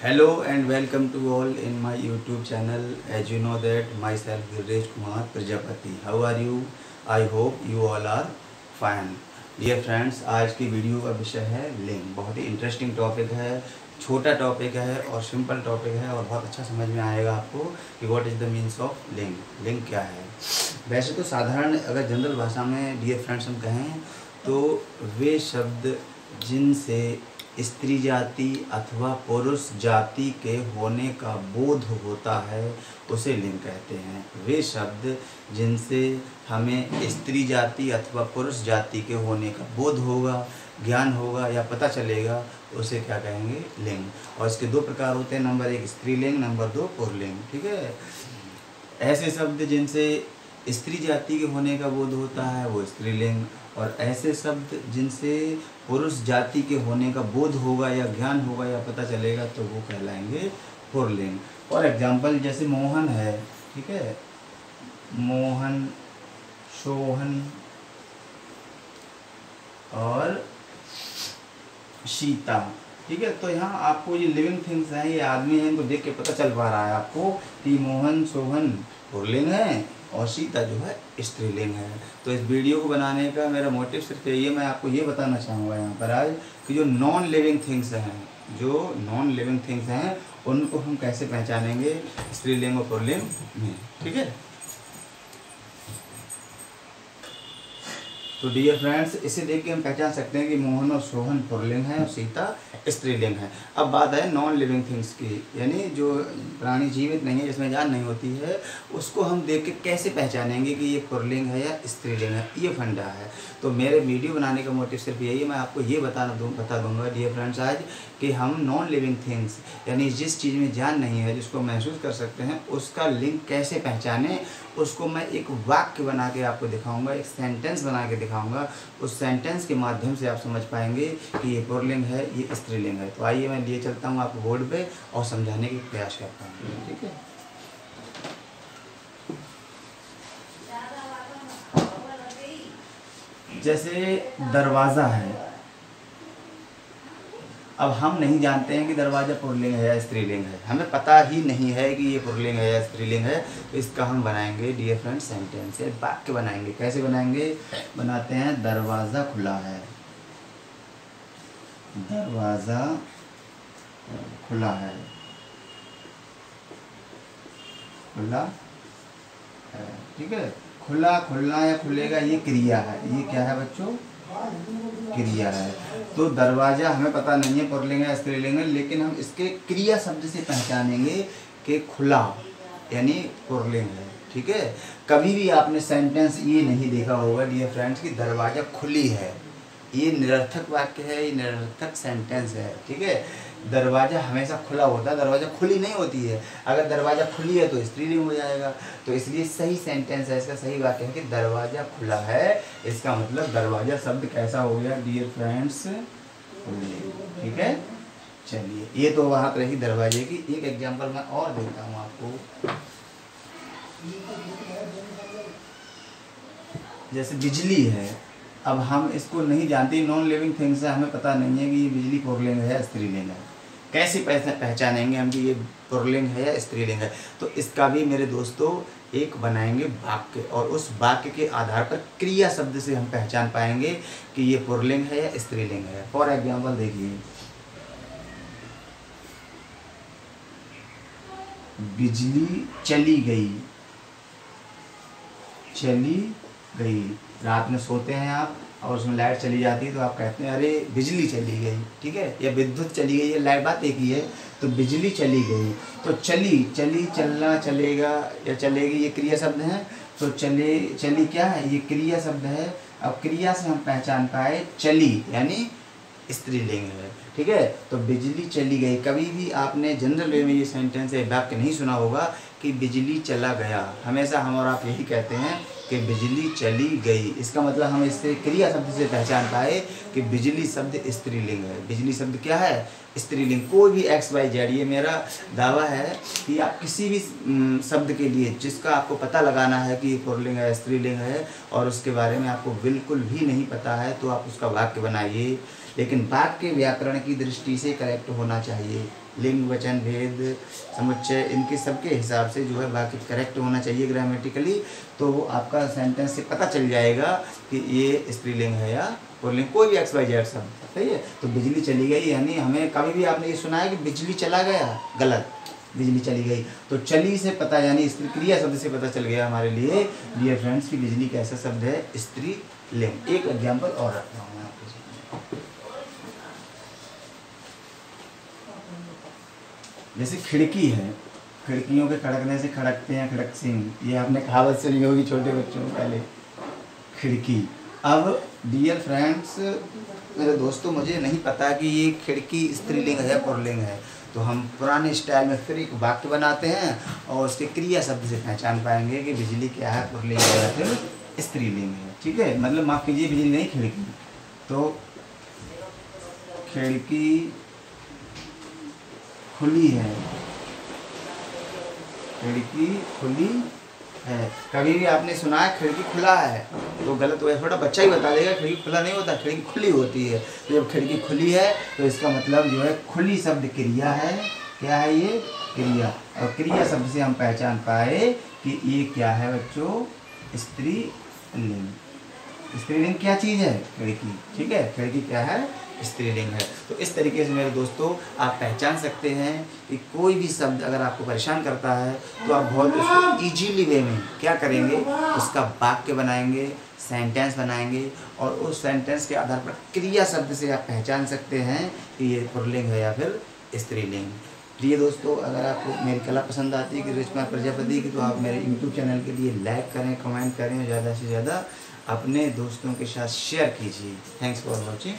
Hello and welcome to all in my YouTube channel. As you know that myself Girish Kumar Prajapati. How are you? I hope you all are fine. Dear friends, आज की video का विषय है लिंग। बहुत ही interesting topic है, छोटा topic है और सिंपल टॉपिक है और बहुत अच्छा समझ में आएगा आपको कि what is the means of लिंग। लिंग क्या है? वैसे तो साधारण अगर जनरल भाषा में डियर फ्रेंड्स हम कहें तो वे शब्द जिनसे स्त्री जाति अथवा पुरुष जाति के होने का बोध होता है उसे लिंग कहते हैं। वे शब्द जिनसे हमें स्त्री जाति अथवा पुरुष जाति के होने का बोध होगा, ज्ञान होगा या पता चलेगा, उसे क्या कहेंगे? लिंग। और इसके दो प्रकार होते हैं, नंबर एक स्त्रीलिंग, नंबर दो पुल्लिंग। ठीक है। ऐसे शब्द जिनसे स्त्री जाति के होने का बोध होता है वो स्त्रीलिंग, और ऐसे शब्द जिनसे पुरुष जाति के होने का बोध होगा या ज्ञान होगा या पता चलेगा तो वो कहलाएंगे पुल्लिंग। फॉर एग्जाम्पल जैसे मोहन है, ठीक है, मोहन, सोहन और सीता। ठीक है। तो यहाँ आपको ये लिविंग थिंग्स हैं, ये आदमी हैं, इनको देख के पता चल पा रहा है आपको कि मोहन सोहन पुल्लिंग है और सीता जो है स्त्रीलिंग है। तो इस वीडियो को बनाने का मेरा मोटिव सिर्फ यही है, मैं आपको ये बताना चाहूँगा यहाँ पर आज कि जो नॉन लिविंग थिंग्स हैं उनको हम कैसे पहचानेंगे स्त्रीलिंग और पुल्लिंग में। ठीक है। तो डियर फ्रेंड्स, इसे देख के हम पहचान सकते हैं कि मोहन और सोहन पुल्लिंग है और सीता स्त्रीलिंग है। अब बात है नॉन लिविंग थिंग्स की, यानी जो प्राणी जीवित नहीं है, जिसमें जान नहीं होती है, उसको हम देख के कैसे पहचानेंगे कि ये पुल्लिंग है या स्त्रीलिंग है। ये फंडा है। तो मेरे वीडियो बनाने का मोटिव सिर्फ यही है, मैं आपको ये बता दूंगा डियर फ्रेंड्स आज कि हम नॉन लिविंग थिंग्स यानी जिस चीज़ में जान नहीं है, जिसको महसूस कर सकते हैं, उसका लिंग कैसे पहचाने, उसको मैं एक वाक्य बना के आपको दिखाऊंगा, एक सेंटेंस बना के दिखाऊंगा। उस सेंटेंस के माध्यम से आप समझ पाएंगे कि ये पुल्लिंग है, ये स्त्रीलिंग है। तो आइए मैं लिए चलता हूँ आपको बोर्ड पे और समझाने की प्रयास करता हूँ। ठीक है। जैसे दरवाज़ा है, अब हम नहीं जानते हैं कि दरवाज़ा पुल्लिंग है या स्त्रीलिंग है, हमें पता ही नहीं है कि ये पुल्लिंग है या स्त्रीलिंग है। तो इसका हम बनाएंगे डियर फ्रेंड सेंटेंस, वाक्य बनाएंगे। कैसे बनाएंगे? बनाते हैं, दरवाज़ा खुला है, दरवाज़ा खुला है, खुला है। ठीक है। खुला, खुलना या खुलेगा ये क्रिया है। ये क्या है बच्चों? क्रिया है। तो दरवाजा हमें पता नहीं है पुल्लिंग है स्त्रीलिंग है, लेकिन हम इसके क्रिया शब्द से पहचानेंगे कि खुला यानी पुल्लिंग है। ठीक है। कभी भी आपने सेंटेंस ये नहीं देखा होगा डियर फ्रेंड्स कि दरवाजा खुली है। ये निरर्थक वाक्य है, ये निरर्थक सेंटेंस है। ठीक है। दरवाज़ा हमेशा खुला होता है, दरवाज़ा खुली नहीं होती है। अगर दरवाज़ा खुली है तो स्त्रीलिंग हो जाएगा। तो इसलिए सही सेंटेंस है, इसका सही वाक्य है कि दरवाज़ा खुला है। इसका मतलब दरवाज़ा शब्द कैसा हो गया डियर फ्रेंड्स? ठीक है। चलिए, ये तो बात रही दरवाजे की। एक एग्जांपल मैं और देता हूँ आपको। जैसे बिजली है, अब हम इसको नहीं जानते, नॉन लिविंग थिंग्स है, हमें पता नहीं है कि ये बिजली पुल्लिंग है या स्त्रीलिंग है। कैसे पहचानेंगे हम कि ये पुल्लिंग है या स्त्रीलिंग है? तो इसका भी मेरे दोस्तों एक बनाएंगे वाक्य, और उस वाक्य के आधार पर क्रिया शब्द से हम पहचान पाएंगे कि ये पुल्लिंग है या स्त्रीलिंग है। फॉर एग्जाम्पल देखिए, बिजली चली गई, चली गई। रात में सोते हैं आप और उसमें लाइट चली जाती है तो आप कहते हैं अरे बिजली चली गई। ठीक है। या विद्युत चली गई, ये लाइट बात एक ही है। तो बिजली चली गई, तो चली, चली, चलना, चलेगा या चलेगी, ये क्रिया शब्द है। तो चली क्या है? ये क्रिया शब्द है। अब क्रिया से हम पहचान पाए चली यानी स्त्रीलिंग है। ठीक है। तो बिजली चली गई। कभी भी आपने जनरल वे में ये सेंटेंस या वाक्य नहीं सुना होगा कि बिजली चला गया। हमेशा हम और आप यही कहते हैं कि बिजली चली गई। इसका मतलब हम इससे क्रिया शब्द से पहचान पाए कि बिजली शब्द स्त्रीलिंग है। बिजली शब्द क्या है? स्त्रीलिंग। कोई भी XYZ, ये मेरा दावा है कि आप किसी भी शब्द के लिए जिसका आपको पता लगाना है कि ये पुल्लिंग है स्त्रीलिंग है और उसके बारे में आपको बिल्कुल भी नहीं पता है तो आप उसका वाक्य बनाइए, लेकिन वाक्य व्याकरण की दृष्टि से करेक्ट होना चाहिए। लिंग वचन भेद समुच्चय इनके सबके हिसाब से जो है वाक्य करेक्ट होना चाहिए ग्रामेटिकली। तो आपका सेंटेंस से पता चल जाएगा कि ये स्त्रीलिंग है या पुल्लिंग, कोई भी XYZ शब्द, सही है। तो बिजली चली गई, यानी हमें कभी भी आपने ये सुना है कि बिजली चला गया, गलत, बिजली चली गई। तो चली से पता, यानी स्त्री क्रिया शब्द से पता चल गया हमारे लिए डियर फ्रेंड्स की बिजली कैसा शब्द है, स्त्रीलिंग। एक एग्जाम्पल और रखता हूँ मैं आपके सामने, जैसे खिड़की है, खिड़कियों के खड़कने से खड़कते हैं खड़क सिंह, ये आपने कहावत सुनी होगी छोटे बच्चों को पहले, खिड़की। अब डियर फ्रेंड्स मेरे दोस्तों, मुझे नहीं पता कि ये खिड़की स्त्रीलिंग है पुल्लिंग है, तो हम पुराने स्टाइल में फिर एक वाक्य बनाते हैं और उसके क्रिया शब्द से पहचान पाएंगे कि बिजली क्या है, पुल्लिंग है या फिर स्त्रीलिंग है। ठीक है, मतलब माफ़ कीजिए, बिजली नहीं, खिड़की। तो खिड़की खुली है, खिड़की खुली है। कभी भी आपने सुना है खिड़की खुला है तो गलत हो, थोड़ा बच्चा ही बता देगा, खिड़की खुला नहीं होता, खिड़की खुली होती है। तो जब खिड़की खुली है तो इसका मतलब जो है खुली शब्द क्रिया है। क्या है ये, क्रिया। और क्रिया शब्द से हम पहचान पाए कि ये क्या है बच्चों, स्त्रीलिंग। स्त्रीलिंग क्या चीज़ है, खिड़की। ठीक है, खिड़की क्या है, स्त्रीलिंग है। तो इस तरीके से मेरे दोस्तों आप पहचान सकते हैं कि कोई भी शब्द अगर आपको परेशान करता है तो आप बहुत उसको ईजीली वे में क्या करेंगे, उसका वाक्य बनाएंगे, सेंटेंस बनाएंगे और उस सेंटेंस के आधार पर क्रिया शब्द से आप पहचान सकते हैं कि ये पुल्लिंग है या फिर स्त्रीलिंग। प्रिय दोस्तों, अगर आपको मेरी कला पसंद आती है कि गणेश कुमार प्रजापति की, तो आप मेरे YouTube चैनल के लिए लाइक करें, कमेंट करें और ज़्यादा से ज़्यादा अपने दोस्तों के साथ शेयर कीजिए। Thanks for watching.